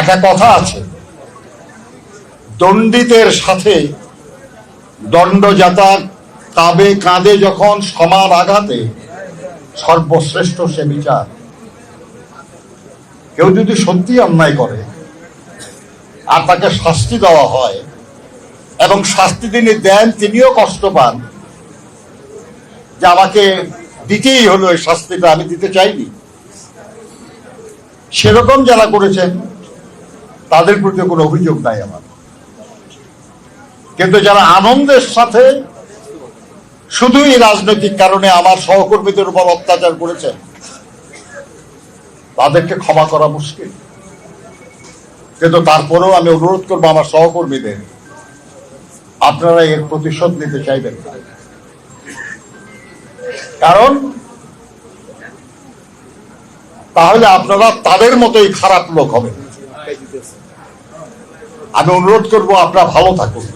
একটা কথা আছে, দণ্ডিতের সাথে দণ্ডজাতা কাঁধে কাঁধে যখন সমান আঘাতে সর্বশ্রেষ্ঠ সে বিচার। কেউ যদি সত্যি অন্যায় করে আর তাকে শাস্তি দেওয়া হয় এবং শাস্তি তিনি দেন, তিনিও কষ্ট পান যে আমাকে দিতেই হলো এই শাস্তিটা, আমি দিতে চাইনি, সেরকম যারা করেছেন তাদের প্রতি কোনো অভিযোগ নাই আমার। কিন্তু যারা আনন্দের সাথে শুধুই রাজনৈতিক কারণে আমার সহকর্মীদের উপর অত্যাচার করেছেন, তাদেরকে ক্ষমা করা মুশকিল। কিন্তু তারপরেও আমি অনুরোধ করবো আমার সহকর্মীদের, আপনারা এর প্রতিশোধ নিতে চাইবেন না, কারণ তাহলে আপনারা তাদের মতোই খারাপ লোক হবেন। আমি অনুরোধ করবো আপনারা ভালো থাকুন।